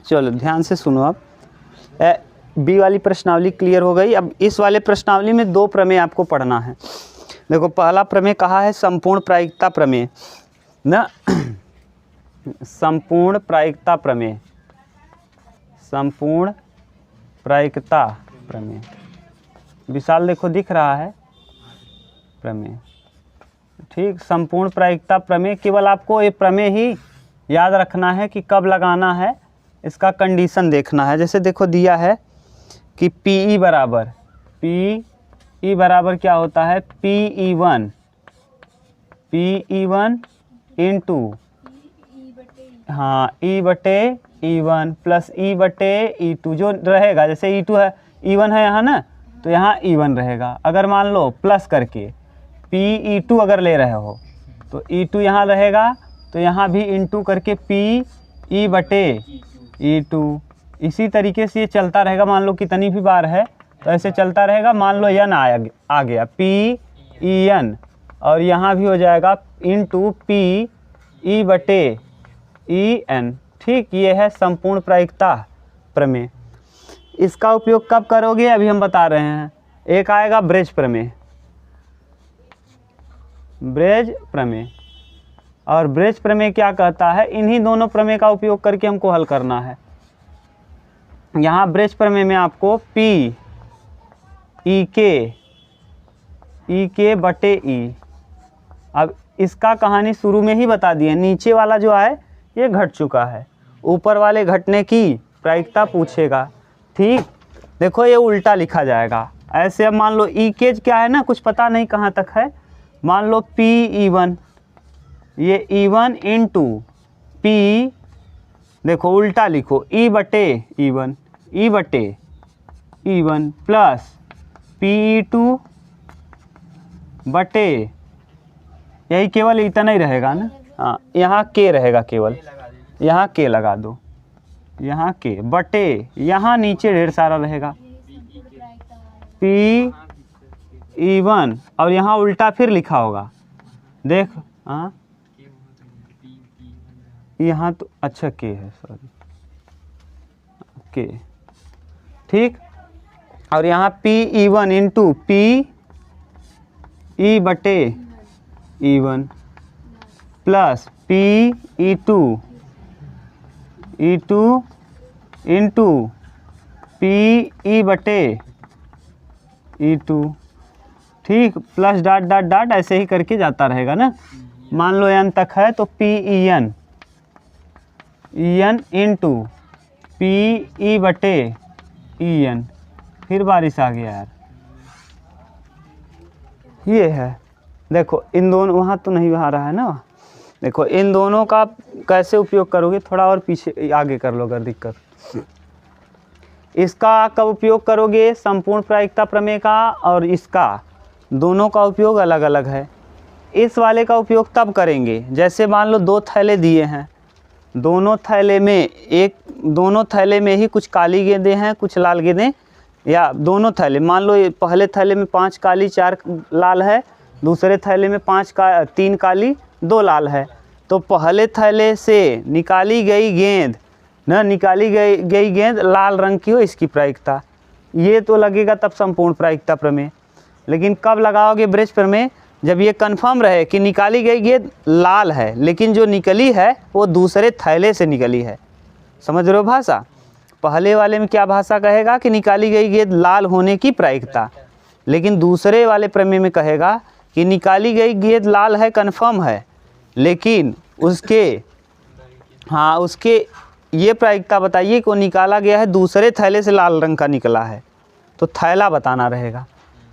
चलो ध्यान से सुनो। अब बी वाली प्रश्नावली क्लियर हो गई। अब इस वाले प्रश्नावली में दो प्रमेय आपको पढ़ना है। देखो पहला प्रमेय कहा है संपूर्ण प्रायिकता प्रमेय ना, संपूर्ण प्रायिकता प्रमेय, संपूर्ण प्रायिकता प्रमेय। विशाल देखो दिख रहा है प्रमेय, ठीक। संपूर्ण प्रायिकता प्रमेय, केवल आपको ये प्रमेय ही याद रखना है कि कब लगाना है, इसका कंडीशन देखना है। जैसे देखो दिया है कि PE बराबर क्या होता है, PE1 इंटू हाँ E/E1 प्लस E/E2 जो रहेगा। जैसे E2 है, E1 है यहाँ ना, तो यहाँ E1 रहेगा। अगर मान लो प्लस करके PE2 अगर ले रहे हो तो E2 यहाँ रहेगा, तो यहाँ भी इंटू करके PE/E2। इसी तरीके से ये चलता रहेगा। मान लो कितनी भी बार है तो ऐसे चलता रहेगा। मान लो n आ गया PEN, और यहाँ भी हो जाएगा इंटू PE/EN, ठीक। ये है संपूर्ण प्रायिकता प्रमेय। इसका उपयोग कब करोगे अभी हम बता रहे हैं। एक आएगा ब्रेज प्रमेय, ब्रेज प्रमेय। और ब्रेज प्रमेय क्या कहता है, इन्हीं दोनों प्रमेय का उपयोग करके हमको हल करना है। यहाँ ब्रेज प्रमेय में आपको E/E। अब इसका कहानी शुरू में ही बता दिए। नीचे वाला जो है ये घट चुका है, ऊपर वाले घटने की प्रायिकता पूछेगा, ठीक। देखो ये उल्टा लिखा जाएगा ऐसे। अब मान लो E क्या है ना, कुछ पता नहीं कहाँ तक है। मान लो PE1, ये E1 इंटू P, देखो उल्टा लिखो E/E1 प्लस PE2 बटे, यही केवल इतना ही रहेगा ना। हाँ यहाँ K रहेगा, केवल यहाँ K लगा दो, यहाँ K बटे, यहाँ नीचे ढेर सारा रहेगा PE1, और यहाँ उल्टा फिर लिखा होगा। देख हाँ यहाँ तो अच्छा K है, सॉरी K, ठीक। और यहाँ PE1 into PE/E1 plus PE2 into PE/E2, ठीक। प्लस डॉट डॉट डॉट ऐसे ही करके जाता रहेगा ना। मान लो n तक है तो PEN इंटू PE/EN। फिर बारिश आ गया यार, ये है। देखो इन दोनों, वहाँ तो नहीं आ रहा है ना। देखो इन दोनों का कैसे उपयोग करोगे, थोड़ा और पीछे आगे कर लो अगर दिक्कत। इसका कब उपयोग करोगे, संपूर्ण प्रायिकता प्रमेय का और इसका, दोनों का उपयोग अलग अलग है। इस वाले का उपयोग तब करेंगे जैसे मान लो दो थैले दिए हैं, दोनों थैले में ही कुछ काली गेंदें हैं, कुछ लाल गेंदें, या दोनों थैले, मान लो पहले थैले में 5 काली 4 लाल है, दूसरे थैले में 3 काली 2 लाल है। तो पहले थैले से निकाली गई गेंद लाल रंग की हो, इसकी प्रायिकता, ये तो लगेगा तब संपूर्ण प्रायिकता प्रमेय। लेकिन कब लगाओगे ब्रेज प्रमेय, जब ये कन्फर्म रहे कि निकाली गई गेंद लाल है, लेकिन जो निकली है वो दूसरे थैले से निकली है। समझ रहे हो भाषा। पहले वाले में क्या भाषा कहेगा कि निकाली गई गेंद लाल होने की प्रायिकता, लेकिन दूसरे वाले प्रमेय में कहेगा कि निकाली गई गेंद लाल है, कन्फर्म है, लेकिन उसके ये प्रायिकता बताइए कि वो निकाला गया है दूसरे थैले से लाल रंग का निकला है, तो थैला बताना रहेगा।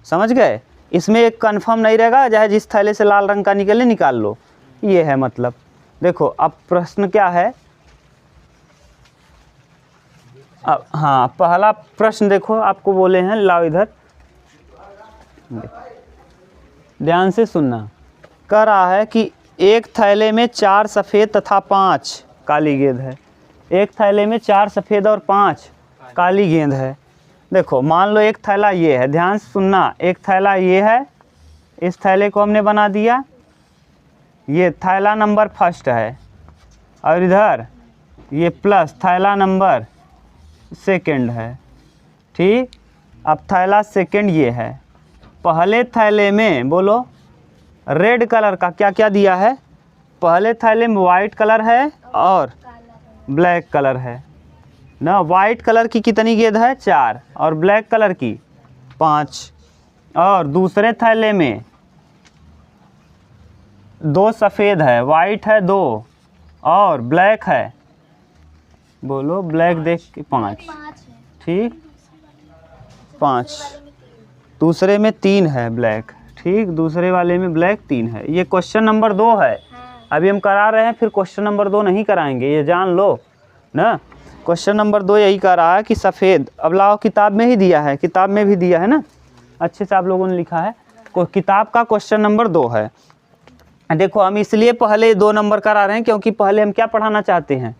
समझ गए। इसमें एक कन्फर्म नहीं रहेगा, चाहे जिस थैले से लाल रंग का निकले निकाल लो, ये है मतलब। देखो अब प्रश्न क्या है। अब हाँ पहला प्रश्न देखो, आपको बोले हैं, लाओ इधर ध्यान से सुनना। कह रहा है कि एक थैले में 4 सफ़ेद तथा 5 काली गेंद है। एक थैले में 4 सफ़ेद और 5 काली गेंद है। देखो मान लो एक थैला ये है, ध्यान से सुनना, एक थैला ये है, इस थैले को हमने बना दिया, ये थैला नंबर 1 है, और इधर ये प्लस थैला नंबर सेकंड है। ठीक, अब थैला सेकंड ये है। पहले थैले में बोलो रेड कलर का क्या क्या दिया है? पहले थैले में वाइट कलर है और ब्लैक कलर है ना। वाइट कलर की कितनी गेंद है? 4, और ब्लैक कलर की 5। और दूसरे थैले में 2 सफ़ेद है, वाइट है 2 और ब्लैक है, बोलो ब्लैक देख के 5। ठीक, 5। दूसरे में 3 है ब्लैक। ठीक, दूसरे वाले में ब्लैक 3 है। ये क्वेश्चन नंबर 2 है। अभी हम करा रहे हैं, फिर क्वेश्चन नंबर 2 नहीं कराएंगे, ये जान लो ना। क्वेश्चन नंबर 2 यही कह रहा है कि सफ़ेद, अब लाओ किताब में ही दिया है, किताब में भी दिया है ना, अच्छे से आप लोगों ने लिखा है। किताब का क्वेश्चन नंबर 2 है। देखो हम इसलिए पहले 2 नंबर करा रहे हैं क्योंकि पहले हम क्या पढ़ाना चाहते हैं?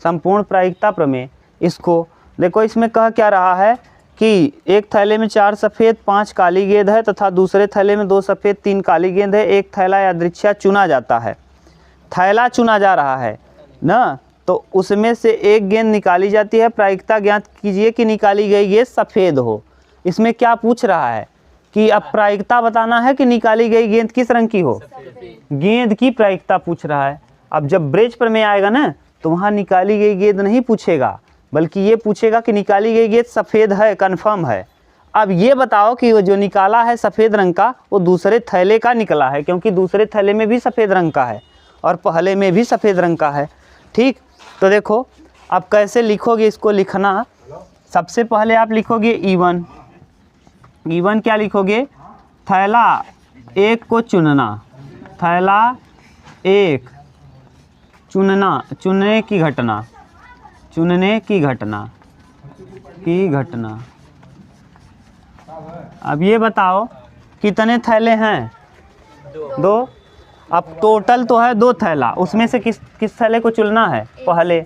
संपूर्ण प्रायिकता प्रमेय। इसको देखो, इसमें कह क्या रहा है कि एक थैले में 4 सफ़ेद 5 काली गेंद है तथा दूसरे थैले में 2 सफ़ेद 3 काली गेंद है। एक थैला यादृच्छिक चुना जाता है। थैला चुना जा रहा है ना, तो उसमें से एक गेंद निकाली जाती है। प्रायिकता ज्ञात कीजिए कि निकाली गई गेंद सफ़ेद हो। इसमें क्या पूछ रहा है कि अब प्रायिकता बताना है कि निकाली गई गेंद किस रंग की हो? गेंद की प्रायिकता पूछ रहा है। अब जब ब्रेच प्रमेय आएगा ना, तो वहाँ निकाली गई गेंद नहीं पूछेगा, बल्कि ये पूछेगा कि निकाली गई गेंद सफ़ेद है, कन्फर्म है। अब ये बताओ कि वो जो निकाला है सफ़ेद रंग का, वो दूसरे थैले का निकला है, क्योंकि दूसरे थैले में भी सफ़ेद रंग का है और पहले में भी सफ़ेद रंग का है। ठीक, तो देखो अब कैसे लिखोगे इसको? लिखना सबसे पहले आप लिखोगे E1। E1 क्या लिखोगे? थैला 1 को चुनना। थैला 1 चुनना, चुनने की घटना, चुनने की घटना, की घटना। अब ये बताओ कितने थैले हैं? 2। अब टोटल तो है 2 थैला, उसमें से किस थैले को चुनना है? पहले,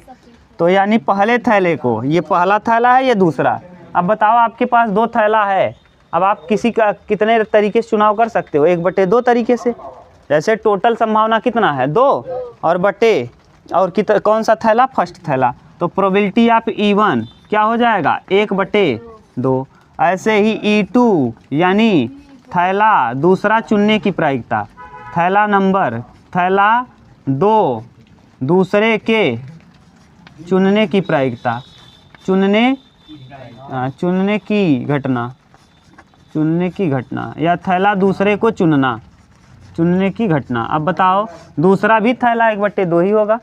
तो यानी पहले थैले को। ये पहला थैला है, ये दूसरा। अब बताओ आपके पास 2 थैला है, अब आप किसी का कितने तरीके से चुनाव कर सकते हो? 1/2 तरीके से। जैसे टोटल संभावना कितना है? 2 और बटे और कौन सा थैला? फर्स्ट थैला। तो प्रोबेबिलिटी ऑफ E1 क्या हो जाएगा? 1/2। ऐसे ही E2 यानी थैला दूसरा चुनने की प्रायिकता, थैला नंबर, थैला 2 दूसरे के चुनने की प्रायिकता, चुनने की घटना, चुनने की घटना, या थैला दूसरे को चुनना, चुनने की घटना। अब बताओ दूसरा भी थैला 1/2 ही होगा।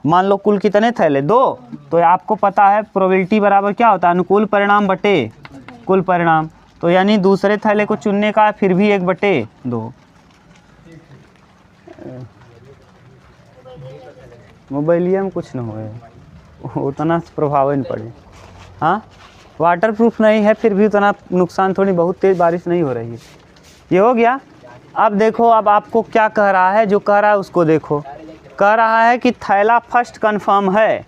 मान लो कुल कितने थैले? 2। तो आपको पता है प्रोबेबिलिटी बराबर क्या होता है? अनुकूल परिणाम बटे कुल परिणाम। तो यानी दूसरे थैले को चुनने का फिर भी 1/2। मोबाइलिया में कुछ न हो, उतना प्रभाव नहीं पड़े। हाँ, वाटर प्रूफ नहीं है, फिर भी उतना नुकसान, थोड़ी बहुत तेज़ बारिश नहीं हो रही है। ये हो गया। अब देखो, अब आपको क्या कह रहा है? जो कह रहा है उसको देखो। कह रहा है कि थैला फर्स्ट कन्फर्म है,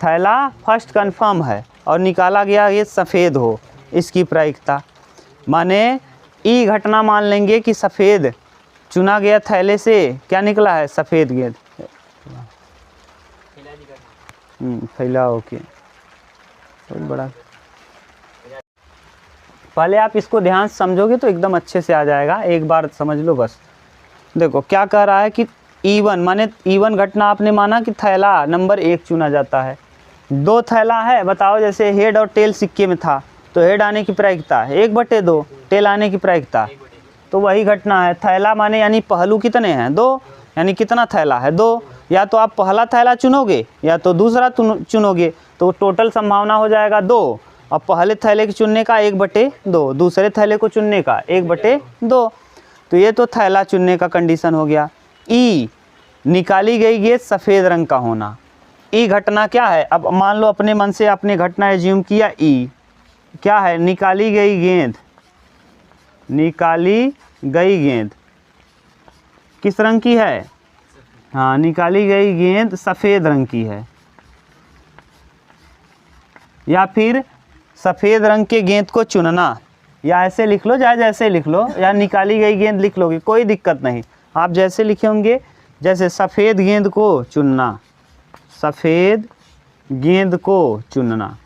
थैला फर्स्ट कन्फर्म है और निकाला गया ये सफ़ेद हो, इसकी प्रायिकता। माने ई घटना मान लेंगे कि सफ़ेद चुना गया थैले से क्या निकला है? सफ़ेद गेंद। फैलाओ के बहुत बड़ा। पहले आप इसको ध्यान से समझोगे तो एकदम अच्छे से आ जाएगा, एक बार समझ लो बस। देखो क्या कह रहा है कि E1 माने E1 घटना आपने माना कि थैला नंबर 1 चुना जाता है। 2 थैला है, बताओ जैसे हेड और टेल सिक्के में था, तो हेड आने की प्रायिकता 1/2, टेल आने की प्रायिकता, तो वही घटना है। थैला माने यानी पहलू कितने हैं? 2, यानी कितना थैला है? 2। या तो आप पहला थैला चुनोगे या तो दूसरा चुनोगे, तो टोटल संभावना हो जाएगा 2। और पहले थैले के चुनने का 1/2, दूसरे थैले को चुनने का 1/2। तो ये तो थैला चुनने का कंडीशन हो गया। ई निकाली गई गेंद सफ़ेद रंग का होना। ई घटना क्या है? अब मान लो अपने मन से आपने घटना एज्यूम किया। ई क्या है? निकाली गई गेंद, निकाली गई गेंद किस रंग की है? हाँ, निकाली गई गेंद सफ़ेद रंग की है। या फिर सफ़ेद रंग के गेंद को चुनना, या ऐसे लिख लो, चाहे जैसे लिख लो, या निकाली गई गेंद लिख लोगे, कोई दिक्कत नहीं। आप जैसे लिखे होंगे, जैसे सफ़ेद गेंद को चुनना, सफ़ेद गेंद को चुनना।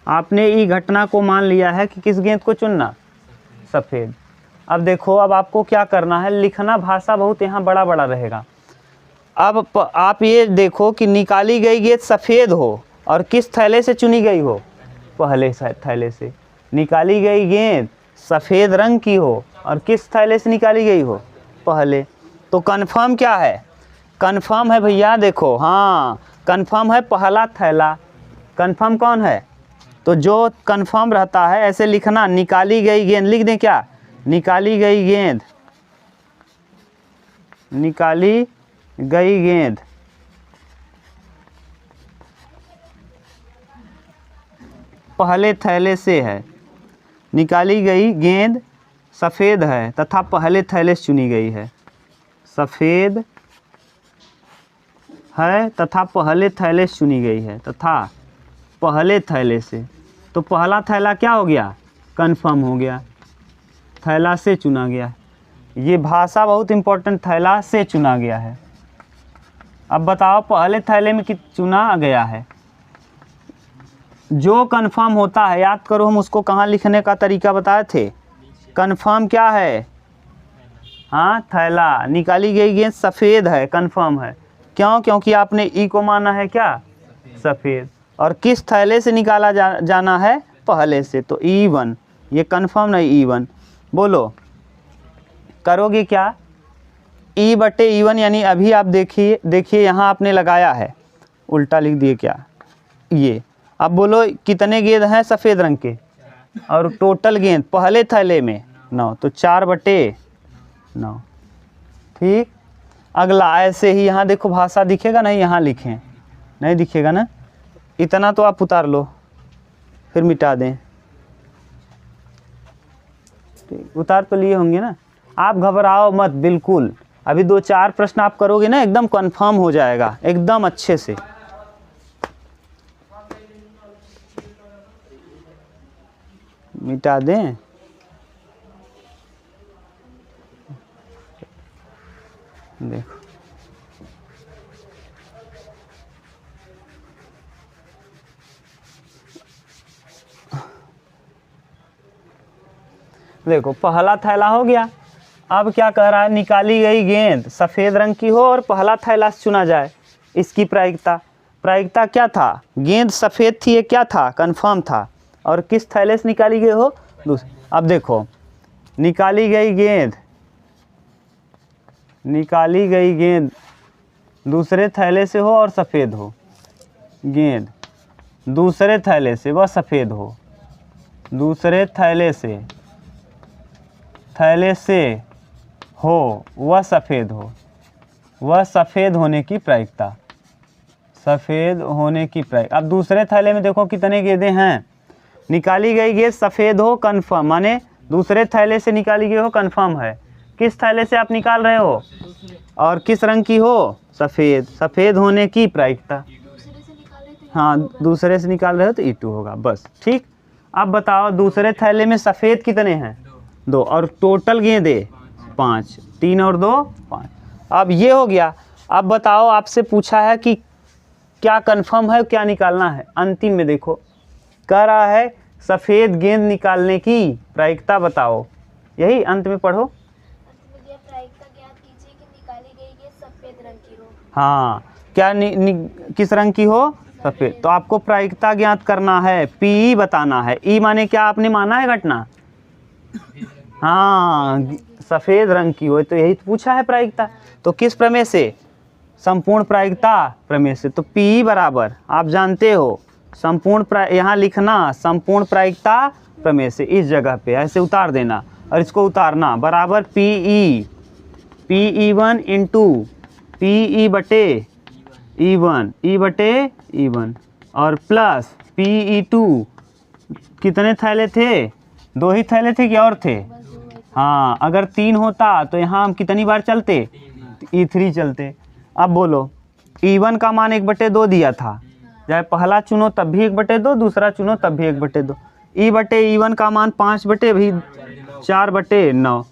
आपने ई घटना को मान लिया है कि किस गेंद को चुनना, सफ़ेद। अब देखो, अब आपको क्या करना है, लिखना भाषा बहुत यहाँ बड़ा बड़ा रहेगा। अब आप ये देखो कि निकाली गई गेंद सफ़ेद हो और किस थैले से चुनी गई हो, पहले थैले से। निकाली गई गेंद सफ़ेद रंग की हो और किस थैले से निकाली गई हो, पहले। तो कन्फर्म क्या है, कन्फर्म है भैया, देखो, हाँ कन्फर्म है पहला थैला। कन्फर्म कौन है, तो जो कन्फर्म रहता है ऐसे लिखना, निकाली गई गेंद लिख दें क्या, निकाली गई गेंद, निकाली गई गेंद पहले थैले से है। निकाली गई गेंद सफ़ेद है तथा पहले थैले से चुनी गई है, सफ़ेद है तथा पहले थैले से चुनी गई है, तथा पहले थैले से। तो पहला थैला क्या हो गया, कन्फर्म हो गया, थैला से चुना गया। ये भाषा बहुत इम्पोर्टेंट, थैला से चुना गया है। अब बताओ पहले थैले में चुना गया है, जो कन्फर्म होता है, याद करो हम उसको कहाँ लिखने का तरीका बताए थे। कन्फर्म क्या है, हाँ थैला। निकाली गई गेंद सफ़ेद है, कन्फर्म है, क्यों, क्योंकि आपने ई को माना है क्या, सफ़ेद। और किस थैले से निकाला जाना है, पहले से, तो E1, ये कन्फर्म नहीं, E1। बोलो करोगे क्या, E/E1, यानी अभी आप देखिए यहाँ आपने लगाया है, उल्टा लिख दिए क्या, ये। अब बोलो कितने गेंद हैं सफ़ेद रंग के, और टोटल गेंद पहले थैले में 9, तो 4/9, ठीक। अगला ऐसे ही यहाँ देखो, भाषा दिखेगा नहीं, यहाँ लिखें, नहीं दिखेगा ना, इतना तो आप उतार लो फिर मिटा दें, ठीक, उतार तो लिए होंगे ना। आप घबराओ मत बिल्कुल, अभी 2-4 प्रश्न आप करोगे ना, एकदम कंफर्म हो जाएगा, एकदम अच्छे से। मिटा दें, देखो देखो पहला थैला हो गया। अब क्या कह रहा है, निकाली गई गेंद सफ़ेद रंग की हो और पहला थैला से चुना जाए। इसकी प्रायिकता क्या था, गेंद सफ़ेद थी, ये क्या था, कन्फर्म था, और किस थैले से निकाली गई हो, दूसरे। अब देखो निकाली गई गेंद दूसरे थैले से हो और सफ़ेद हो, गेंद दूसरे थैले से वह सफ़ेद हो, दूसरे थैले से हो वह सफ़ेद हो, वह सफ़ेद होने की प्रायिकता, अब दूसरे थैले में देखो कितने गेंदें हैं। निकाली गई गेंद सफ़ेद हो, कन्फर्म, माने दूसरे थैले से निकाली गई हो, कन्फर्म है। किस थैले से आप निकाल रहे हो, और किस रंग की हो, सफ़ेद होने की प्रायिकता, हाँ दूसरे से निकाल रहे हो तो E2 होगा, बस ठीक। अब बताओ दूसरे थैले में सफ़ेद कितने हैं, 2, और टोटल गेंदें 5, 3 और 2 5। अब ये हो गया। अब बताओ आपसे पूछा है कि क्या कन्फर्म है, क्या निकालना है। अंतिम में देखो कह रहा है सफ़ेद गेंद निकालने की प्रायिकता बताओ, यही अंत में पढ़ो। प्रायिकता ज्ञात कीजिए कि निकाली गई गेंद सफ़ेद रंग की हो। हाँ, क्या किस रंग की हो, सफ़ेद। तो आपको प्रायिकता ज्ञात करना है, PE बताना है। ई माने क्या आपने माना है घटना, हाँ सफ़ेद रंग की हो, तो यही तो पूछा है प्रायिकता। तो किस प्रमेय से, संपूर्ण प्रायिकता प्रमेय से। तो PE बराबर आप जानते हो, यहाँ लिखना संपूर्ण प्रायिकता प्रमेय से, इस जगह पे ऐसे उतार देना और इसको उतारना, बराबर PE1 इंटू PE/E1 और प्लस PE2। कितने थैले थे, 2 ही थैले थे कि और थे, हाँ अगर 3 होता तो यहाँ हम कितनी बार चलते, E3 चलते। अब बोलो E1 का मान 1/2 दिया था, चाहे पहला चुनो तब भी 1/2, दूसरा चुनो तब भी 1/2। E/E1 का मान 4/9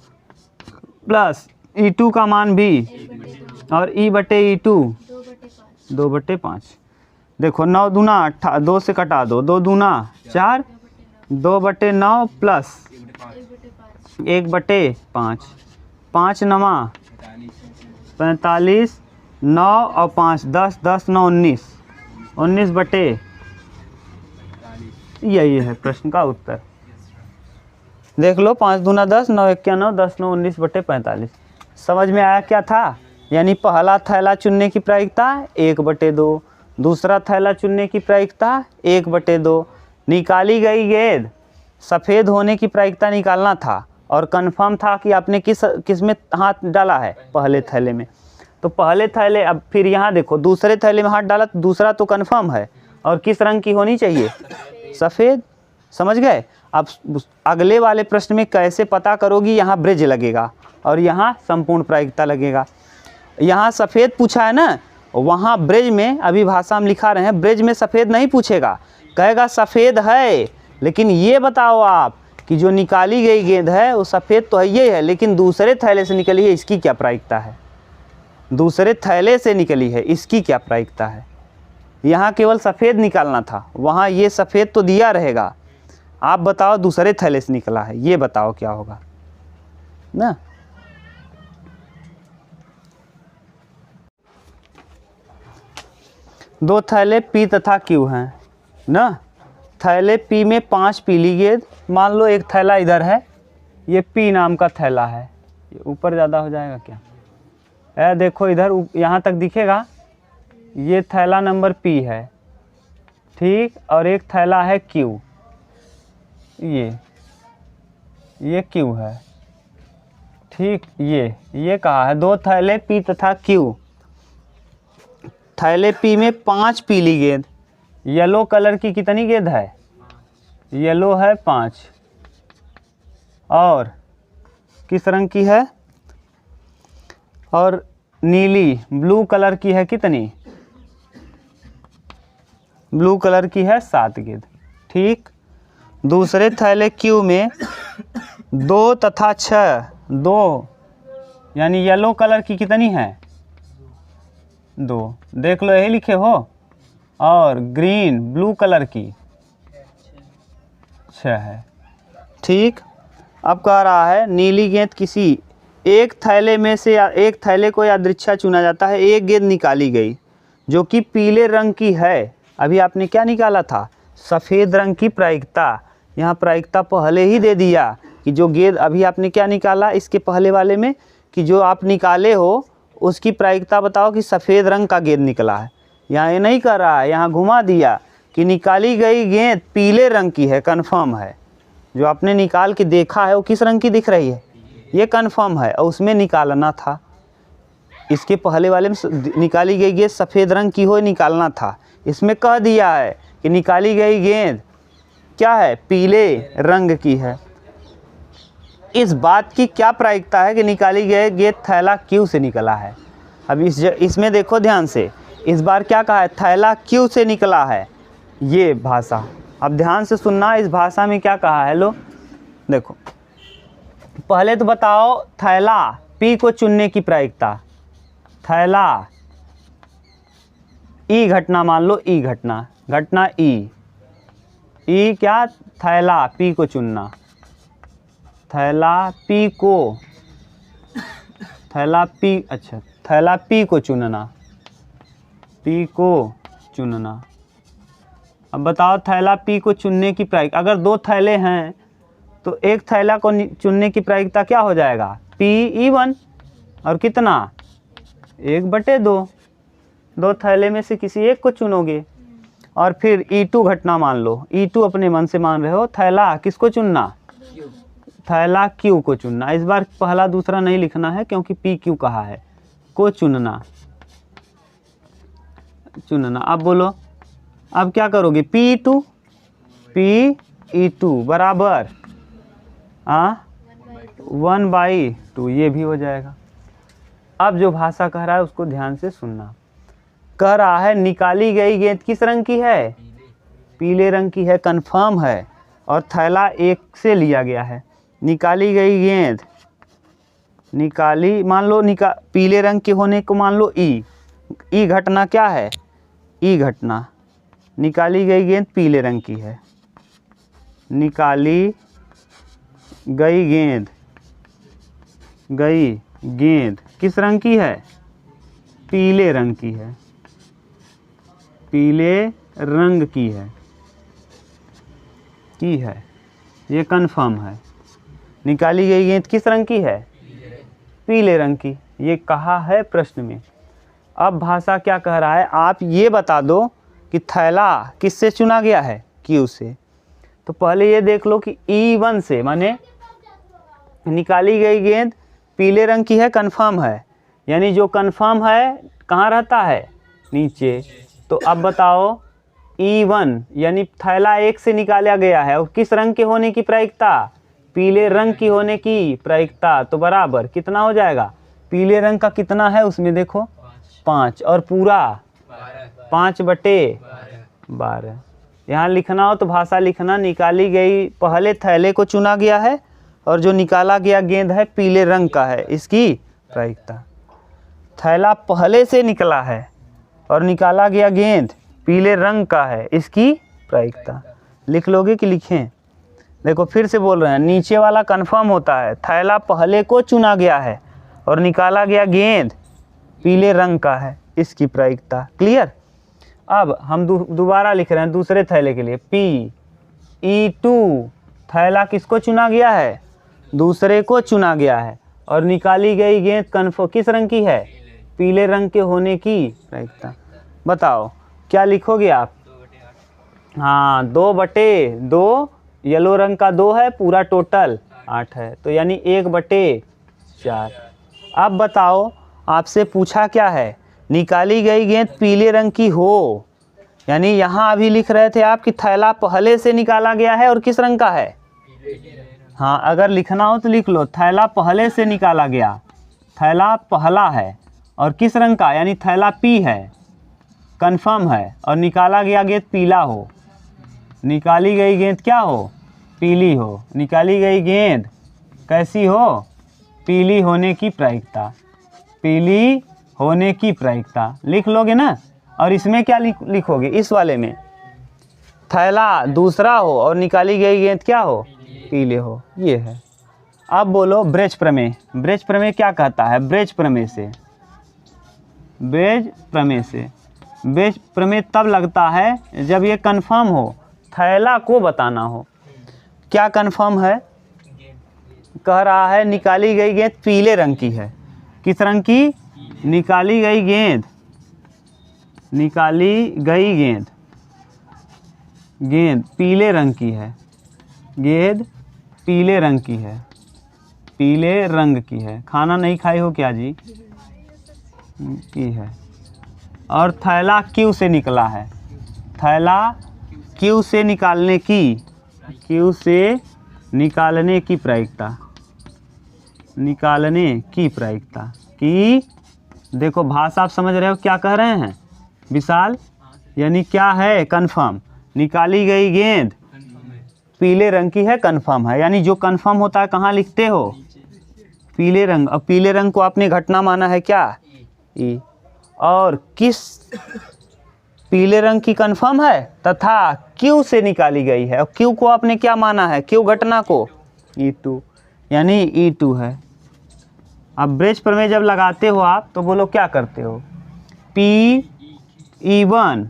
प्लस E2 का मान भी और ई बटे ई टू 2/5 2/5। देखो 9 दूना 2 से कटा दो, 2 दूना 4, 2/9 प्लस 1/5, 5 नमा 45, 9 और 5 10, 10 9 19, 19/, यही है प्रश्न का उत्तर। देख लो 5 दूना 10, 9 1 9, 10 9 19/45। समझ में आया क्या था? यानी पहला थैला चुनने की प्रायिकता 1/2, दूसरा थैला चुनने की प्रायिकता 1/2। निकाली गई गेंद सफ़ेद होने की प्रायिकता निकालना था और कंफर्म था कि आपने किस में हाथ डाला है, पहले थैले में। तो पहले थैले, अब फिर यहाँ देखो दूसरे थैले में हाथ डाला तो दूसरा तो कंफर्म है, और किस रंग की होनी चाहिए? सफ़ेद। समझ गए? अब अगले वाले प्रश्न में कैसे पता करोगी? यहाँ ब्रिज लगेगा और यहाँ संपूर्ण प्रायिकता लगेगा। यहाँ सफ़ेद पूछा है ना, वहाँ ब्रिज में, अभी भाषा में लिखा रहे हैं, ब्रिज में सफ़ेद नहीं पूछेगा, कहेगा सफ़ेद है, लेकिन ये बताओ आप कि जो निकाली गई गेंद है वो सफ़ेद तो है ये है, लेकिन दूसरे थैले से निकली है, इसकी क्या प्रायिकता है? दूसरे थैले से निकली है, इसकी क्या प्रायिकता है? यहाँ केवल सफ़ेद निकालना था, वहाँ ये सफ़ेद तो दिया रहेगा। आप बताओ दूसरे थैले से निकला है, ये बताओ क्या होगा ना। दो थैले P तथा Q हैं ना। थैले P में 5 पीली गेंद, मान लो एक थैला इधर है, ये P नाम का थैला है। ये ऊपर ज़्यादा हो जाएगा क्या? देखो इधर यहाँ तक दिखेगा, ये थैला नंबर P है, ठीक, और एक थैला है Q, ये Q है, ठीक। ये कहा है दो थैले P तथा Q। थैले P में 5 पीली गेंद, येलो कलर की कितनी गेंद है? येलो है 5, और किस रंग की है? और नीली ब्लू कलर की है कितनी? ब्लू कलर की है 7 गेंद, ठीक। दूसरे थैले Q में 2 तथा 6, 2 यानी येलो कलर की कितनी है? 2, देख लो यही लिखे हो। और ग्रीन ब्लू कलर की 6 है, ठीक। अब कह रहा है नीली गेंद किसी एक थैले में से, या एक थैले को यादृच्छा चुना जाता है, एक गेंद निकाली गई जो कि पीले रंग की है। अभी आपने क्या निकाला था? सफ़ेद रंग की प्रायिकता। यहाँ प्रायिकता पहले ही दे दिया कि जो गेंद अभी आपने क्या निकाला इसके पहले वाले में, कि जो आप निकाले हो उसकी प्रायिकता बताओ कि सफ़ेद रंग का गेंद निकला है। यहाँ ये नहीं कर रहा है, यहाँ घुमा दिया कि निकाली गई गेंद पीले रंग की है, कन्फर्म है। जो आपने निकाल के देखा है वो किस रंग की दिख रही है? ये कन्फर्म है, और उसमें निकालना था। इसके पहले वाले में निकाली गई गेंद सफ़ेद रंग की हो, निकालना था। इसमें कह दिया है कि निकाली गई गेंद क्या है? पीले रंग की है। इस बात की क्या प्रायिकता है कि निकाली गई गेंद थैला Q से निकला है? अब इसमें देखो ध्यान से, इस बार क्या कहा है? थैला Q से निकला है, ये भाषा। अब ध्यान से सुनना, इस भाषा में क्या कहा है। लो देखो, पहले तो बताओ थैला P को चुनने की प्रायिकता। थैला ई घटना, मान लो ई घटना, घटना ई क्या? थैला P को चुनना, थैला P को, थैला P, अच्छा थैला P को चुनना, P को चुनना। अब बताओ थैला P को चुनने की प्रायिकता, अगर दो थैले हैं तो एक थैला को चुनने की प्रायिकता क्या हो जाएगा? P(E1) और कितना? 1/2। दो थैले में से किसी एक को चुनोगे। और फिर E2 घटना मान लो, E2 अपने मन से मान रहे हो, थैला किसको चुनना? थैला Q को चुनना। इस बार पहला दूसरा नहीं लिखना है क्योंकि PQ कहा है, को चुनना, चुनना। अब बोलो, अब क्या करोगे? P(E2) बराबर 1/2, ये भी हो जाएगा। अब जो भाषा कह रहा है उसको ध्यान से सुनना। कह रहा है निकाली गई गेंद किस रंग की है? पीले रंग की है, कंफर्म है, और थैला 1 से लिया गया है। निकाली गई गेंद, निकाली, मान लो पीले रंग के होने को मान लो ई घटना क्या है, ई घटना, निकाली गई गेंद पीले रंग की है, निकाली गई गेंद किस रंग की है, पीले रंग की है, पीले रंग की है, ये कन्फर्म है। निकाली गई गेंद किस रंग की है, पीले रंग की, ये कहा है प्रश्न में। अब भाषा क्या कह रहा है, आप ये बता दो कि थैला किससे चुना गया है, क्यू से। तो पहले ये देख लो कि E1 से, माने निकाली गई गेंद पीले रंग की है, कंफर्म है, यानी जो कंफर्म है कहाँ रहता है, नीचे। तो अब बताओ E1 यानी थैला 1 से निकाला गया है और किस रंग के होने की प्रायिकता, पीले रंग की होने की प्रायिकता, तो बराबर कितना हो जाएगा, पीले रंग का कितना है उसमें देखो 5 और पूरा 5/12। यहाँ लिखना हो तो भाषा लिखना, निकाली गई पहले थैले को चुना गया है और जो निकाला गया गेंद है पीले रंग का है, इसकी प्रायिकता। थैला पहले से निकला है और निकाला गया गेंद पीले रंग का है, इसकी प्रायिकता। लिख लोगे कि लिखें, देखो फिर से बोल रहे हैं, नीचे वाला कंफर्म होता है, थैला पहले को चुना गया है और निकाला गया गेंद पीले रंग का है, इसकी प्रायिकता। क्लियर। अब हम दोबारा लिख रहे हैं दूसरे थैले के लिए, PE2 थैला किसको चुना गया है, दूसरे को चुना गया है और निकाली गई गेंद कन्फर्म किस रंग की है, पीले रंग के होने की प्रायिकता। बताओ क्या लिखोगे आप, हाँ 2/2, येलो रंग का 2 है, पूरा टोटल 8 है, तो यानी 1/4। अब बताओ आपसे पूछा क्या है, निकाली गई गेंद पीले रंग की हो, यानी यहाँ अभी लिख रहे थे आप कि थैला पहले से निकाला गया है और किस रंग का है, हाँ अगर लिखना हो तो लिख लो, थैला पहले से निकाला गया, थैला पहला है और किस रंग का, यानी थैला P है, कंफर्म है, और निकाला गया गेंद पीला हो, निकाली गई गेंद क्या हो, पीली हो, निकाली गई गेंद कैसी हो, पीली होने की प्रायिकता, पीली होने की प्रायिकता लिख लोगे ना। और इसमें क्या लिखोगे, इस वाले में थैला दूसरा हो और निकाली गई गेंद क्या हो, पीले हो, ये है। अब बोलो ब्रेच प्रमेय, ब्रेच प्रमेय क्या कहता है, ब्रेच प्रमेय तब लगता है जब ये कंफर्म हो, थैला को बताना हो। क्या कंफर्म है, कह रहा है निकाली गई गेंद पीले रंग की है, किस रंग की, निकाली गई गेंद पीले रंग की है, गेंद पीले रंग की है, खाना नहीं खाई हो क्या जी, की है, और थैला क्यू से निकला है, थैला क्यू से निकालने की प्रायिकता, कि देखो भाषा आप समझ रहे हो क्या कह रहे हैं विशाल, यानी क्या है, कंफर्म, निकाली गई गेंद पीले रंग की है, कंफर्म है, यानी जो कंफर्म होता है कहाँ लिखते हो, पीले रंग, और पीले रंग को आपने घटना माना है क्या, ई, और किस पीले रंग की कंफर्म है तथा क्यू से निकाली गई है, और क्यू को आपने क्या माना है, क्यू घटना को E2, यानी E2 है। अब ब्रेच प्रमेय जब लगाते हो आप तो बोलो क्या करते हो, PE1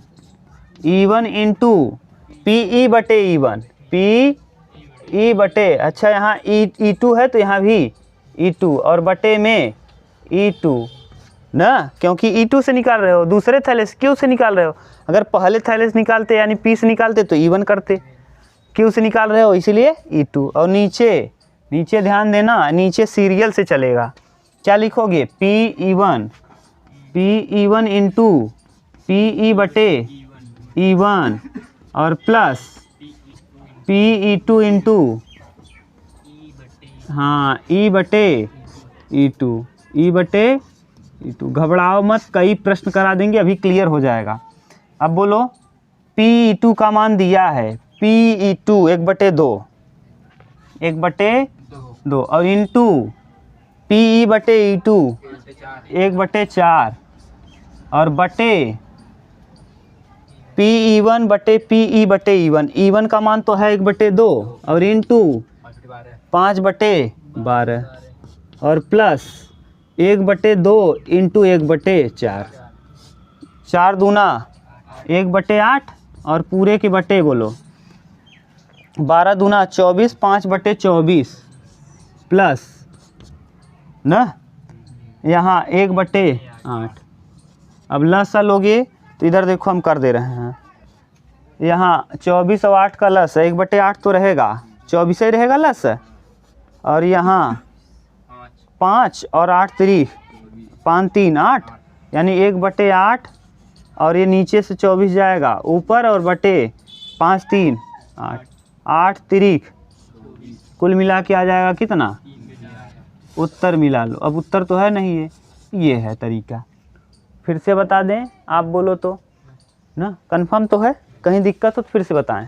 इंटू PE/E1, PE/, अच्छा यहाँ E2 है तो यहाँ भी E2 और बटे में E2 ना, क्योंकि E2 से निकाल रहे हो, दूसरे थैले से क्यू से निकाल रहे हो, अगर पहले थैले से निकालते यानी P से निकालते तो E1 करते, क्यू से निकाल रहे हो इसलिए E2। और नीचे ध्यान देना, नीचे सीरियल से चलेगा, क्या लिखोगे, PE1 इंटू PE/E1 और प्लस PE2 इंटू हाँ E/E2, घबराओ मत, कई प्रश्न करा देंगे, अभी क्लियर हो जाएगा। अब बोलो PE2 का मान दिया है, PE2 1/2 और इंटू पी ई बटे E2 1/4 और बटे पी E1 बटे पी ई बटे E1। E1 का मान तो है 1/2 और इंटू 5/12 और प्लस 1/2 इंटू 1/4। 4 दूना 1/8 और पूरे के बटे बोलो 12 दूना 24, 5/24 प्लस ना यहाँ 1/8। अब लसा लोगे तो इधर देखो हम कर दे रहे हैं, यहाँ 24 और 8 का लस है, 1/8 तो रहेगा, 24 ही रहेगा लस, और यहाँ 5 और 8 3 5 3 8 यानी 1/8 और ये नीचे से 24 जाएगा ऊपर और बटे 5 3 8 8 3 कुल मिला के आ जाएगा कितना, उत्तर मिला लो। अब उत्तर तो है नहीं ये है तरीका। फिर से बता दें, आप बोलो तो ना, कंफर्म तो है, कहीं दिक्कत हो तो फिर से बताएं।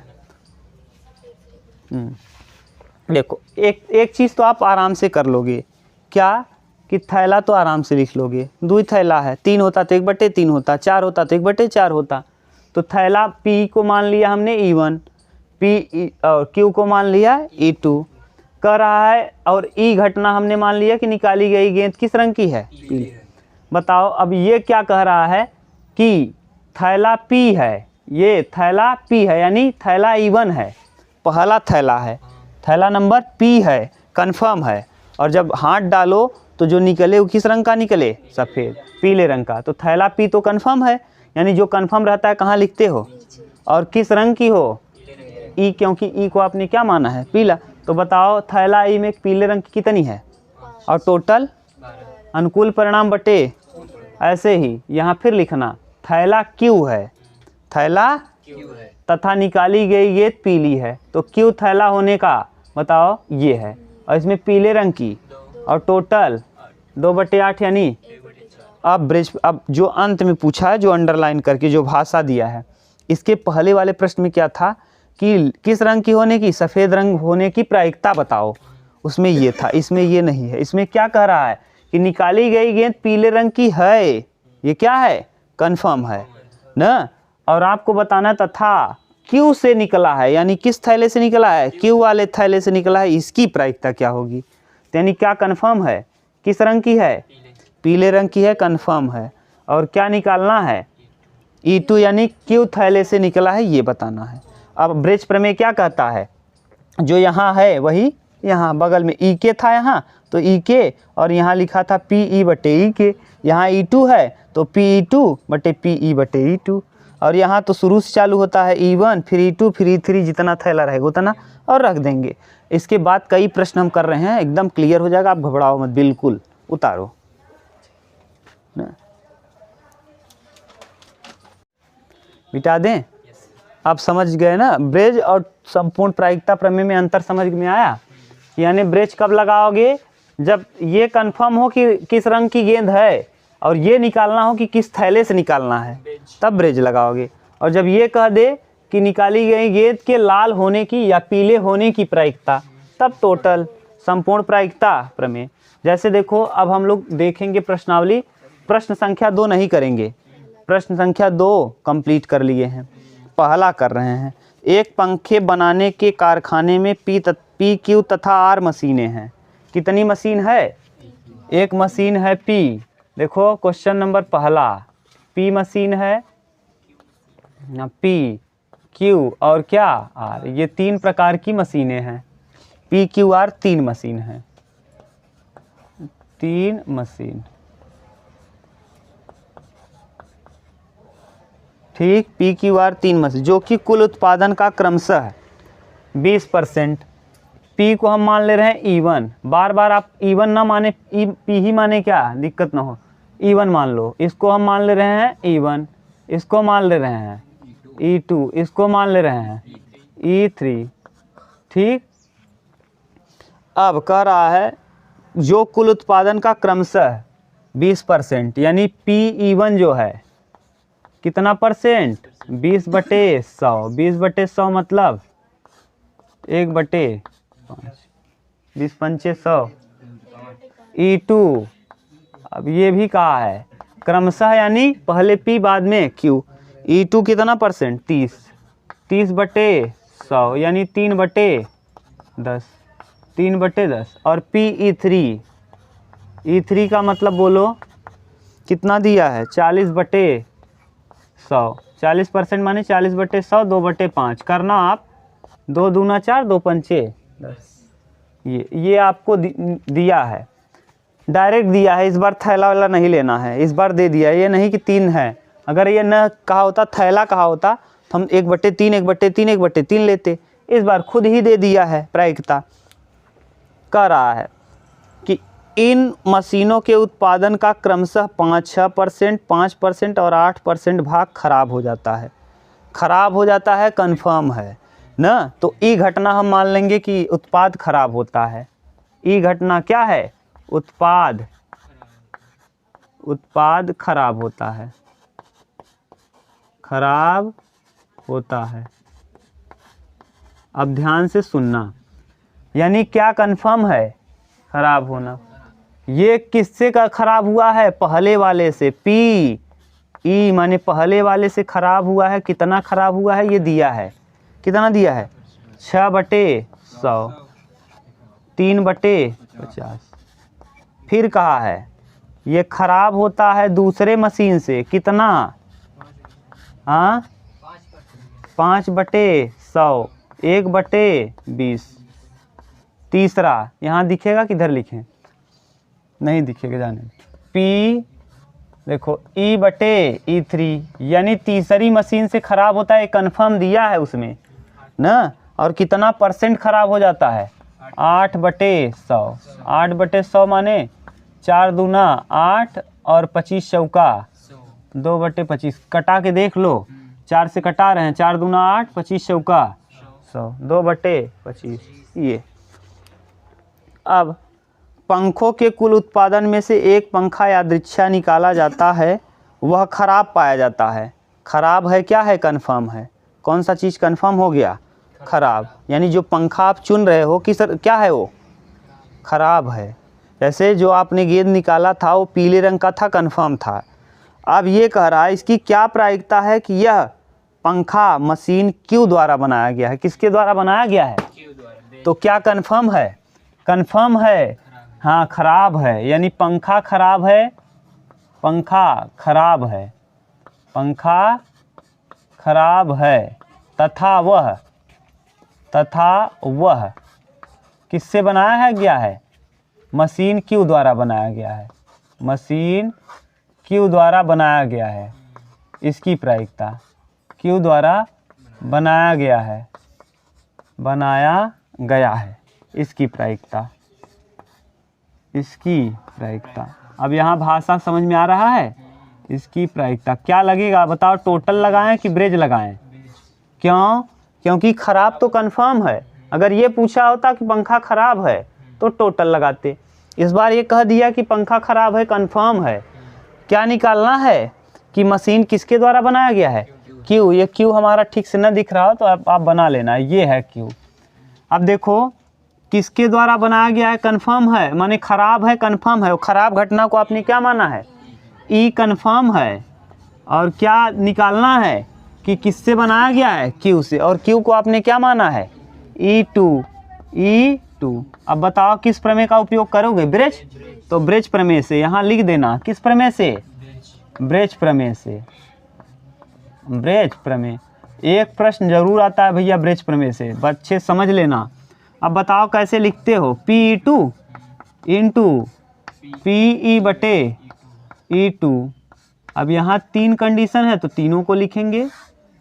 देखो एक चीज़ तो आप आराम से कर लोगे, क्या कि थैला तो आराम से लिख लोगे, 2 थैला है, 3 होता तो 1/3 होता, 4 होता तो 1/4 होता। तो थैला P को मान लिया हमने E1, P और Q को मान लिया E2 कर रहा है, और E घटना हमने मान लिया कि निकाली गई गेंद किस रंग की है, पीली। बताओ अब ये क्या कह रहा है कि थैला P है, ये थैला P है यानी थैला E1 है, पहला थैला है, थैला नंबर P है, कंफर्म है। और जब हाथ डालो तो जो निकले वो किस रंग का निकले, सफ़ेद पीले रंग का। तो थैला P तो कंफर्म है, यानी जो कंफर्म रहता है कहाँ लिखते हो, और किस रंग की हो, E, क्योंकि E को आपने क्या माना है, पीला। तो बताओ थैला E में पीले रंग की कितनी है, और टोटल अनुकूल परिणाम बटे, ऐसे ही यहाँ फिर लिखना थैला Q है, थैला तथा निकाली गई गेंद पीली है, तो Q थैला होने का बताओ ये है, और इसमें पीले रंग की, और टोटल 2/8 यानी। अब जो अंत में पूछा है, जो अंडरलाइन करके जो भाषा दिया है, इसके पहले वाले प्रश्न में क्या था कि किस रंग की होने की, सफ़ेद रंग होने की प्रायिकता बताओ, उसमें ये था, इसमें ये नहीं है। इसमें क्या कह रहा है कि निकाली गई गेंद पीले रंग की है, ये क्या है, कंफर्म है ना। और आपको बताना तथा Q से निकला है, यानी किस थैले से निकला है, Q वाले थैले से निकला है, इसकी प्रायिकता क्या होगी। यानी क्या कंफर्म है, किस रंग की है, पीले रंग की है, कंफर्म है। और क्या निकालना है, E2 यानी Q थैले से निकला है, ये बताना है। अब ब्रेच प्रमेय क्या कहता है, जो यहाँ है वही यहाँ बगल में E के था, यहाँ तो E के, और यहाँ लिखा था PE बटे E के, यहाँ E2 है तो PE2 बटे PE बटे E2, और यहाँ तो शुरू से चालू होता है E1 फिर E2 फिर E3, जितना थैला रहेगा उतना और रख देंगे। इसके बाद कई प्रश्न हम कर रहे हैं, एकदम क्लियर हो जाएगा, आप घबराओ मत, बिल्कुल उतारो ना, मिटा दें। आप समझ गए ना, ब्रेज और संपूर्ण प्रायिकता प्रमेय में अंतर समझ में आया। यानी ब्रेज कब लगाओगे, जब ये कंफर्म हो कि किस रंग की गेंद है, और ये निकालना हो कि किस थैले से निकालना है, तब ब्रेज लगाओगे। और जब ये कह दे कि निकाली गई गेंद के लाल होने की या पीले होने की प्रायिकता, तब टोटल संपूर्ण प्रायिकता प्रमेय। जैसे देखो अब हम लोग देखेंगे प्रश्नावली, प्रश्न संख्या 2 नहीं करेंगे, प्रश्न संख्या 2 कंप्लीट कर लिए हैं, पहला कर रहे हैं। एक पंखे बनाने के कारखाने में पी क्यू तथा आर मशीनें हैं। कितनी मशीन है, एक मशीन है P। देखो क्वेश्चन नंबर पहला, P मशीन है ना, P Q और क्या R, ये 3 प्रकार की मशीनें हैं। P Q R 3 मशीन है, 3 मशीन, ठीक। P Q R 3 मशीन, जो कि कुल उत्पादन का क्रमशः 20%। P को हम मान ले रहे हैं E1, बार बार आप E1 ना माने, P ही माने, क्या दिक्कत ना हो, E1 मान लो। इसको हम मान ले रहे हैं E1, इसको मान ले रहे हैं E2, इसको मान ले रहे हैं E3, ठीक। अब कह रहा है जो कुल उत्पादन का क्रमशः 20%, यानी PE1 जो है कितना परसेंट, 20/100, 20/100 मतलब 1/5, 20 पंचे 100, E2। अब ये भी कहा है क्रमशः, यानी पहले P बाद में Q। E2 कितना परसेंट? 30। 30/100 यानी 3/10। 3/10। और PE3, E3 का मतलब बोलो कितना दिया है? 40/100। 40% माने 40/100, 2/5 करना आप। 2 दूना 4, 2 पंचे 10। ये आपको दिया है, डायरेक्ट दिया है। इस बार थैला वाला नहीं लेना है, इस बार दे दिया। ये नहीं कि 3 है, अगर ये न कहा होता, थैला कहा होता तो हम 1/3 1/3 1/3 लेते। इस बार खुद ही दे दिया है। प्रायिकता कह रहा है कि इन मशीनों के उत्पादन का क्रमशः 5-6%, 5% और 8% भाग खराब हो जाता है। खराब हो जाता है, कंफर्म है ना। तो ई घटना हम मान लेंगे कि उत्पाद खराब होता है। ई घटना क्या है? उत्पाद खराब होता है, खराब होता है। अब ध्यान से सुनना, यानी क्या कंफर्म है? खराब होना। ये किससे का खराब हुआ है? पहले वाले से। पी ई माने पहले वाले से खराब हुआ है। कितना खराब हुआ है? ये दिया है। कितना दिया है? 6/100, 3/50। फिर कहा है ये खराब होता है दूसरे मशीन से। कितना? हाँ, 5/100, 1/20। तीसरा यहाँ दिखेगा, किधर लिखें? नहीं दिखेगा, जाने। P देखो E/E3 यानी तीसरी मशीन से खराब होता है, कंफर्म दिया है उसमें ना। और कितना परसेंट खराब हो जाता है? 8/100। 8/100 माने 4 दूना 8 और 25 चौका 2/25। कटा के देख लो, 4 से कटा रहे हैं। 4 दूना 8, 25 चौका 100, 2/25। ये अब पंखों के कुल उत्पादन में से एक पंखा यादृच्छा निकाला जाता है, वह खराब पाया जाता है। खराब है क्या है? कंफर्म है। कौन सा चीज़ कंफर्म हो गया? खराब। यानी जो पंखा आप चुन रहे हो किस क्या है? वो खराब है। जैसे जो आपने गेंद निकाला था वो पीले रंग का था, कंफर्म था। अब ये कह रहा है इसकी क्या प्रायिकता है कि यह पंखा मशीन Q द्वारा बनाया गया है। किसके द्वारा बनाया गया है? तो क्या कंफर्म है? कंफर्म है, हाँ खराब है। यानी पंखा खराब है, पंखा खराब है, पंखा खराब है। तथा वह किससे बनाया गया है? मशीन Q द्वारा बनाया गया है। मशीन Q द्वारा बनाया गया है। इसकी प्रायिकता Q द्वारा बनाया गया है, बनाया गया है। इसकी प्रायिकता, इसकी प्रायिकता। अब यहाँ भाषा समझ में आ रहा है? इसकी प्रायिकता क्या लगेगा बताओ? टोटल लगाएं कि ब्रेज लगाएं? क्यों? क्योंकि खराब तो कंफर्म है। अगर ये पूछा होता कि पंखा खराब है तो टोटल लगाते। इस बार ये कह दिया कि पंखा खराब है, कंफर्म है। क्या निकालना है कि मशीन किसके द्वारा बनाया गया है? Q। ये Q हमारा ठीक से न दिख रहा हो तो आप बना लेना, ये है Q। अब देखो किसके द्वारा बनाया गया है? कंफर्म है, माने खराब है, कंफर्म है। खराब घटना को आपने क्या माना है? E कंफर्म है। और क्या निकालना है कि किससे बनाया गया है? Q से। और Q को आपने क्या माना है? E2। अब बताओ किस प्रमेय का उपयोग करोगे? ब्रेच। तो ब्रेच प्रमेय से यहाँ लिख देना। किस प्रमेय से? ब्रेच प्रमेय से। ब्रेच प्रमेय। एक प्रश्न जरूर आता है भैया ब्रेच प्रमेय से, बच्चे समझ लेना। अब बताओ कैसे लिखते हो? P2 into PE/E2। अब यहाँ 3 कंडीशन है तो तीनों को लिखेंगे।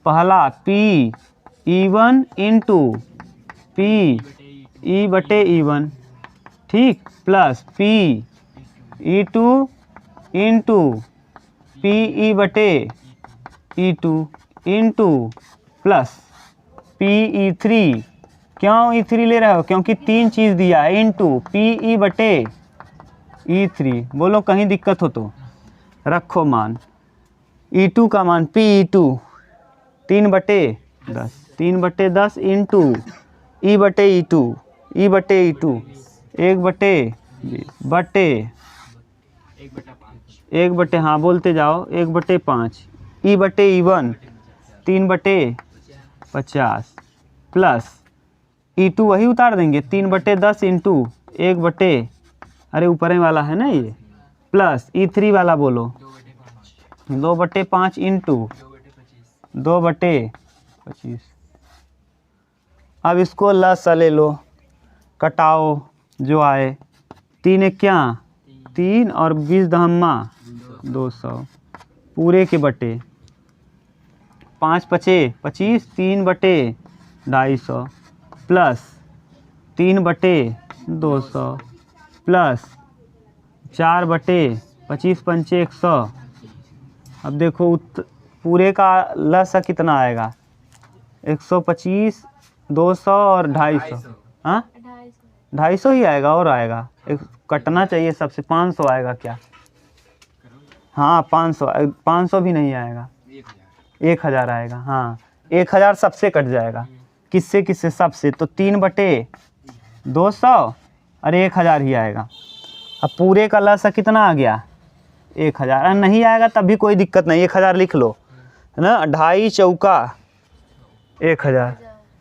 पहला PE1 इंटू PE/E1, ठीक, plus PE2 into PE/E2 into plus PE3। क्यों E3 ले रहे हो? क्योंकि 3 चीज़ दिया है। Into PE/E3। बोलो कहीं दिक्कत हो तो रखो मान। E2 का मान PE2 3/10, 3/10 इंटू E/E2 1/10 20 बटे 1/, हाँ बोलते जाओ, 1/5 ई बटे E1 3/50 प्लस E2 वही उतार देंगे 3/10 इंटू 1/, अरे ऊपर ही वाला है ना ये, प्लस E3 वाला बोलो 2/5 इंटू 2/25। अब इसको लसा ले लो, कटाओ जो आए, 3 एक क्या 3 और 20 दहम्मा 200 पूरे के बटे 5 पचे 25 3/250 प्लस 3/200 प्लस 4/25 पंचे 100। अब देखो पूरे का लसा कितना आएगा 125 200 और 250, हाँ 250 ही आएगा और आएगा एक कटना चाहिए सबसे, 500 आएगा क्या, हाँ 500 भी नहीं आएगा, 1000 आएगा, हाँ 1000 सबसे कट जाएगा, किससे किससे सबसे, तो 3/200 और 1000 ही आएगा। अब पूरे का लसा कितना आ गया 1000, नहीं आएगा तब भी कोई दिक्कत नहीं, 1000 लिख लो है ना, 2.5 चौका 1000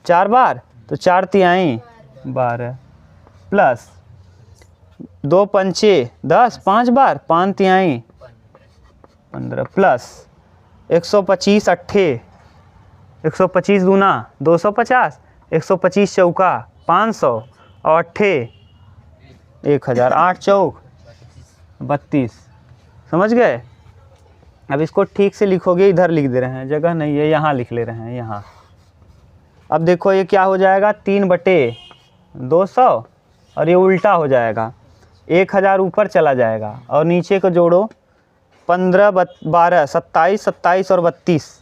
4 बार तो 4 तिहाई 12 प्लस 2 पंचे 10 5 बार 5 तिहाई 15 प्लस 125 अट्ठे 125 दूना 250 125 चौका 500 और अट्ठे 1000 8 चौक 32। समझ गए। अब इसको ठीक से लिखोगे, इधर लिख दे रहे हैं, जगह नहीं है यहाँ लिख ले रहे हैं यहाँ। अब देखो ये क्या हो जाएगा 3/200 और ये उल्टा हो जाएगा, 1000 ऊपर चला जाएगा और नीचे को जोड़ो 15 12 27 27 और 32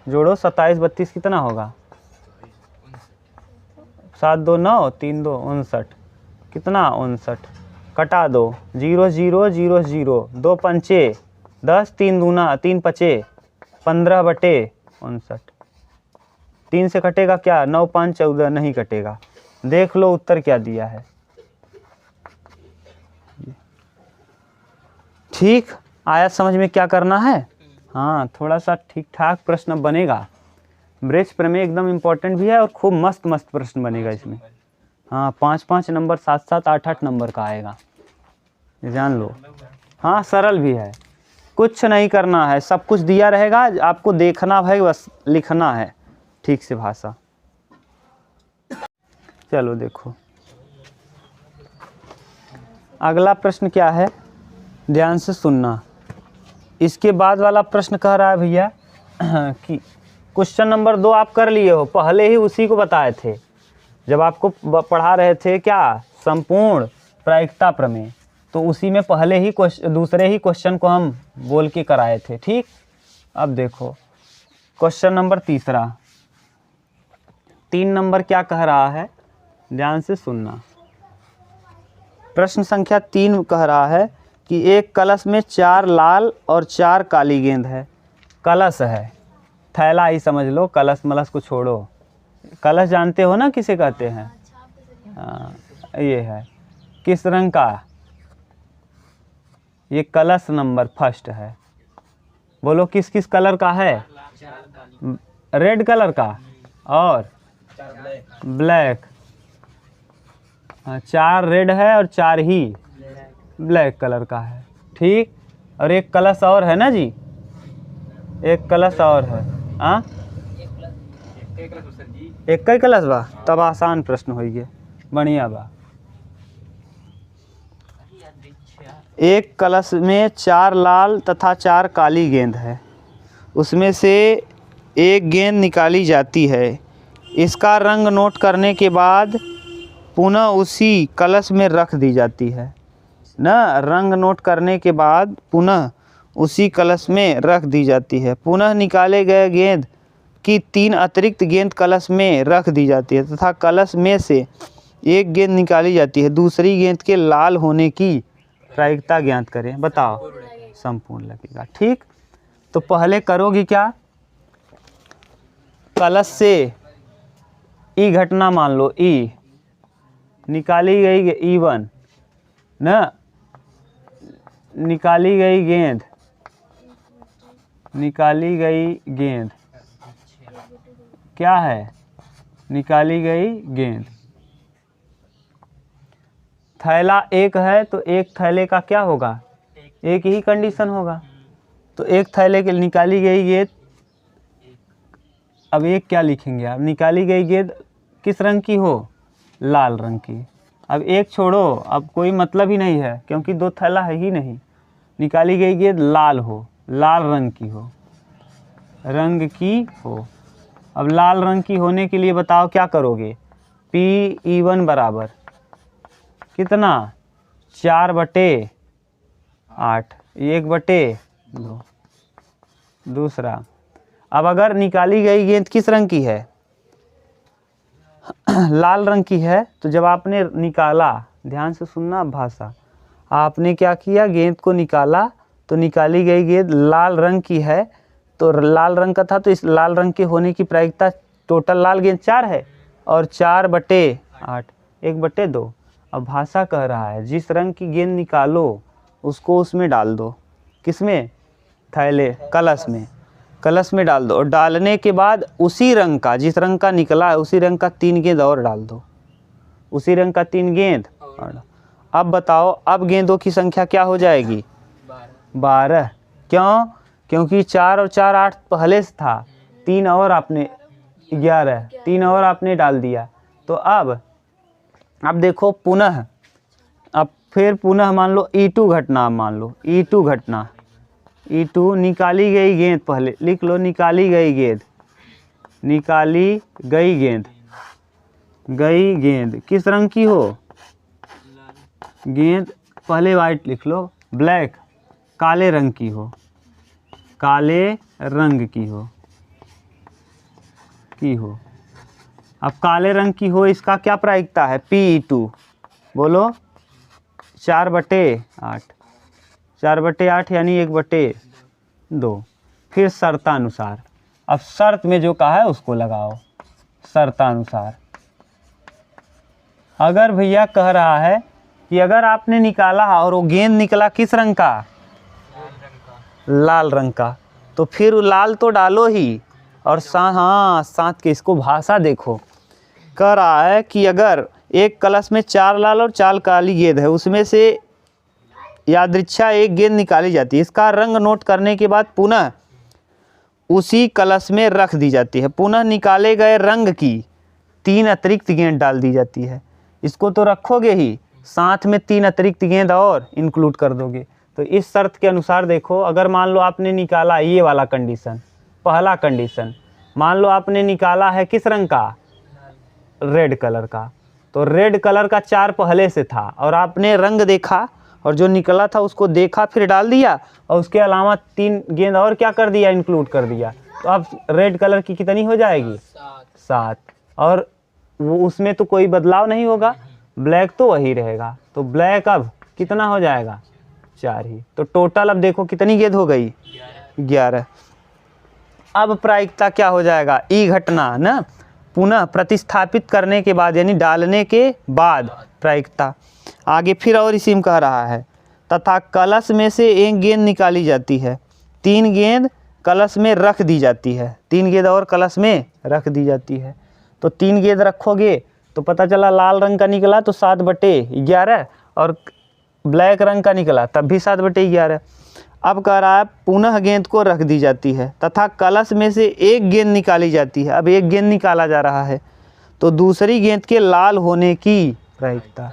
जोड़ो 27 32 कितना होगा 7 2 9 3 2 59 कितना 59 कटा दो 0 0 0 0 2 पंचे 10 3 दूना 3 पचे 15/59 3 से कटेगा क्या 9 5 14 नहीं कटेगा। देख लो उत्तर क्या दिया है। ठीक आया समझ में क्या करना है। हाँ थोड़ा सा ठीक ठाक प्रश्न बनेगा। ब्रेच प्रमेय एकदम इम्पोर्टेंट भी है और खूब मस्त मस्त प्रश्न बनेगा इसमें। हाँ 5 नंबर 7 8 नंबर का आएगा, जान लो। हाँ सरल भी है, कुछ नहीं करना है, सब कुछ दिया रहेगा, आपको देखना है बस, लिखना है ठीक से भाषा। चलो देखो अगला प्रश्न क्या है, ध्यान से सुनना। इसके बाद वाला प्रश्न कह रहा है भैया कि क्वेश्चन नंबर 2 आप कर लिए हो, पहले ही उसी को बताए थे जब आपको पढ़ा रहे थे क्या संपूर्ण प्रायिकता प्रमेय, तो उसी में पहले ही दूसरे ही क्वेश्चन को हम बोल के कराए थे। ठीक अब देखो क्वेश्चन नंबर 3 नंबर क्या कह रहा है, ध्यान से सुनना। प्रश्न संख्या 3 कह रहा है कि एक कलश में 4 लाल और 4 काली गेंद है। कलश है, थैला ही समझ लो, कलश मलश को छोड़ो। कलश जानते हो ना किसे कहते हैं, हाँ ये है। किस रंग का, ये कलश नंबर फर्स्ट है। बोलो किस किस कलर का है, रेड कलर का और ब्लैक। 4 रेड है और 4 ही ब्लैक कलर का है। ठीक और एक कलश और है ना जी, एक कलश और है। हाँ एक ही कलश बा, तब आसान प्रश्न होइए, बढ़िया बा। एक कलश में 4 लाल तथा 4 काली गेंद है, उसमें से एक गेंद निकाली जाती है। इसका रंग नोट करने के बाद पुनः उसी कलश में रख दी जाती है ना। रंग नोट करने के बाद पुनः उसी कलश में रख दी जाती है। पुनः निकाले गए गेंद की 3 अतिरिक्त गेंद कलश में रख दी जाती है तथा कलश में से एक गेंद निकाली जाती है। दूसरी गेंद के लाल होने की प्रायिकता ज्ञात करें। बताओ संपूर्ण लगेगा। ठीक तो पहले करोगी क्या, कलश से ई घटना मान लो, ई निकाली गई E1 ना, निकाली गई गेंद, निकाली गई गेंद क्या है, निकाली गई गेंद। थैला एक है तो एक थैले का क्या होगा, एक ही कंडीशन होगा। तो एक थैले के निकाली गई गेंद, अब एक क्या लिखेंगे आप, निकाली गई गेंद किस रंग की हो, लाल रंग की। अब एक छोड़ो, अब कोई मतलब ही नहीं है क्योंकि दो थैला है ही नहीं। निकाली गई गेंद लाल हो, लाल रंग की हो, रंग की हो। अब लाल रंग की होने के लिए बताओ क्या करोगे, P1 बराबर कितना, 4/8, 1/2। दूसरा, अब अगर निकाली गई गेंद किस रंग की है, लाल रंग की है, तो जब आपने निकाला, ध्यान से सुनना भाषा, आपने क्या किया, गेंद को निकाला तो निकाली गई गेंद लाल रंग की है, तो लाल रंग का था तो इस लाल रंग के होने की प्रायिकता, टोटल लाल गेंद 4 है और 4/8, 1/2। अब भाषा कह रहा है जिस रंग की गेंद निकालो उसको उसमें डाल दो, किसमें, थैले, कलश में, कलश में डाल दो। और डालने के बाद उसी रंग का, जिस रंग का निकला है उसी रंग का 3 गेंद और डाल दो, उसी रंग का 3 गेंद। अब बताओ, अब गेंदों की संख्या क्या हो जाएगी, 12। क्यों, क्योंकि 4 और 4 8 पहले से था, 3 और आपने 11, 3 और आपने डाल दिया। तो अब देखो पुनः, अब फिर पुनः मान लो E2 घटना, मान लो E2 घटना, E2 निकाली गई गेंद, पहले लिख लो, निकाली गई गेंद, निकाली गई गेंद, गई गेंद किस रंग की हो, गेंद पहले वाइट लिख लो, ब्लैक, काले रंग की हो, काले रंग की हो, अब काले रंग की हो, इसका क्या प्रायिकता है, P2 बोलो, 4/8, 4/8 यानी 1/2। फिर शर्तानुसार, अब शर्त में जो कहा है उसको लगाओ, शर्तानुसार। अगर भैया कह रहा है कि अगर आपने निकाला और वो गेंद निकला किस रंग का, लाल रंग का, तो फिर लाल तो डालो ही, और साथ के इसको भाषा देखो, कह रहा है कि अगर एक कलश में 4 लाल और 4 काली गेंद है, उसमें से यादृच्छा एक गेंद निकाली जाती है, इसका रंग नोट करने के बाद पुनः उसी कलश में रख दी जाती है, पुनः निकाले गए रंग की 3 अतिरिक्त गेंद डाल दी जाती है। इसको तो रखोगे ही, साथ में 3 अतिरिक्त गेंद और इंक्लूड कर दोगे। तो इस शर्त के अनुसार देखो, अगर मान लो आपने निकाला, ये वाला कंडीशन, पहला कंडीशन, मान लो आपने निकाला है किस रंग का, रेड कलर का, तो रेड कलर का 4 पहले से था और आपने रंग देखा और जो निकला था उसको देखा, फिर डाल दिया, और उसके अलावा 3 गेंद और क्या कर दिया, इंक्लूड कर दिया। तो अब रेड कलर की कितनी हो जाएगी, 7, और वो उसमें तो कोई बदलाव नहीं होगा, ब्लैक तो वही रहेगा, तो ब्लैक अब कितना हो जाएगा, 4 ही। तो टोटल अब देखो कितनी गेंद हो गई, 11। अब प्रायिकता क्या हो जाएगा, ई घटना ना, पुनः प्रतिस्थापित करने के बाद यानी डालने के बाद प्रायिकता। आगे फिर और इसी में कह रहा है, तथा कलश में से एक गेंद निकाली जाती है, 3 गेंद कलश में रख दी जाती है, 3 गेंद और कलश में रख दी जाती है। तो 3 गेंद रखोगे तो पता चला लाल रंग का निकला तो 7/11, और ब्लैक रंग का निकला तब भी 7/11। अब कह रहा है पुनः गेंद को रख दी जाती है तथा कलश में से एक गेंद निकाली जाती है। अब एक गेंद निकाला जा रहा है तो दूसरी गेंद के लाल होने की प्रायिकता,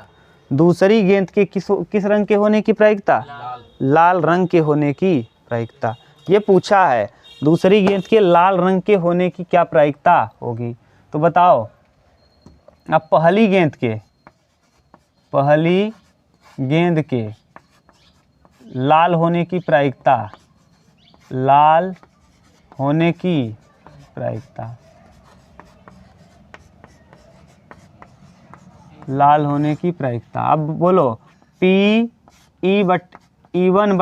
दूसरी गेंद के किस रंग के होने की प्रायिकता, लाल रंग के होने की प्रायिकता। ये पूछा है दूसरी गेंद के लाल रंग के होने की क्या प्रायिकता होगी। तो बताओ, अब पहली गेंद के लाल होने की प्रायिकता, लाल होने की प्रायिकता, लाल होने की प्रायिकता। अब बोलो E1/E1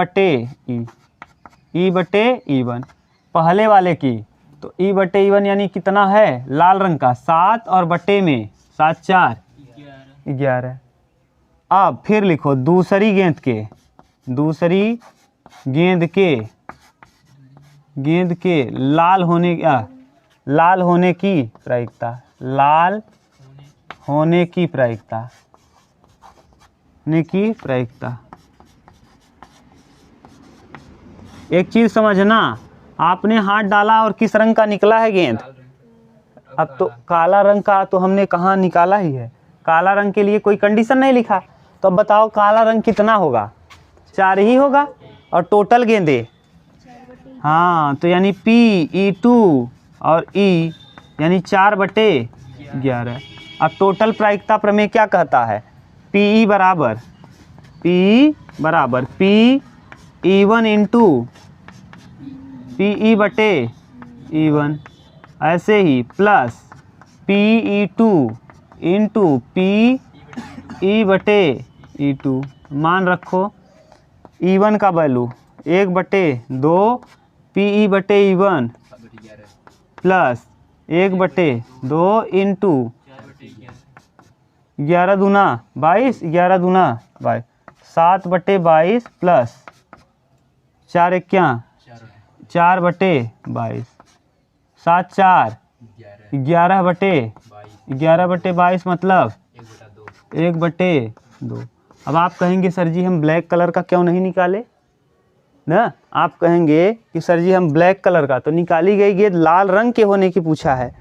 पहले वाले की, तो E/E1 यानी कितना है, लाल रंग का 7 और बटे में 7 4 11। अब फिर लिखो दूसरी गेंद के लाल होने की प्रायिकता, एक चीज़ समझना, आपने हाथ डाला और किस रंग का निकला है गेंद? अब तो काला रंग का तो हमने कहाँ निकाला ही है, काला रंग के लिए कोई कंडीशन नहीं लिखा। तो अब बताओ काला रंग कितना होगा? 4 ही होगा। और टोटल गेंदे, हाँ, तो यानी Pe2 और E यानी 4/11। अब टोटल प्रायिकता प्रमेय क्या कहता है? Pe बराबर Pe1 इंटू Pe/E1, ऐसे ही प्लस Pe2 इंटू Pe/E2। मान रखो E1 का वैल्यू 1/2 Pe/E1 प्लस 1/2 इंटू 11 दूना 22, 11 दूना 22, 7/22 प्लस 4 क्या 4/22, 7 4 11/22 मतलब 1/2। अब आप कहेंगे सर जी हम ब्लैक कलर का क्यों नहीं निकाले ना? आप कहेंगे कि सर जी हम ब्लैक कलर का, तो निकाली गई गेंद लाल रंग के होने की पूछा है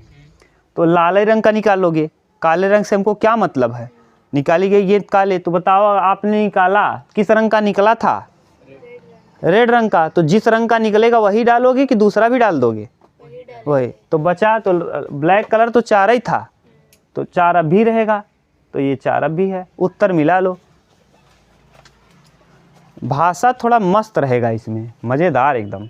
तो लाल रंग का निकालोगे। काले रंग से हमको क्या मतलब है? निकाली गई गेंद काले, तो बताओ आपने निकाला किस रंग का निकला था? रेड रंग का। तो जिस रंग का निकलेगा वही डालोगे कि दूसरा भी डाल दोगे? वही। तो बचा तो ब्लैक कलर तो 4 ही था, तो 4 अब भी रहेगा, तो ये 4 अब भी है। उत्तर मिला लो। भाषा थोड़ा मस्त रहेगा इसमें, मज़ेदार एकदम।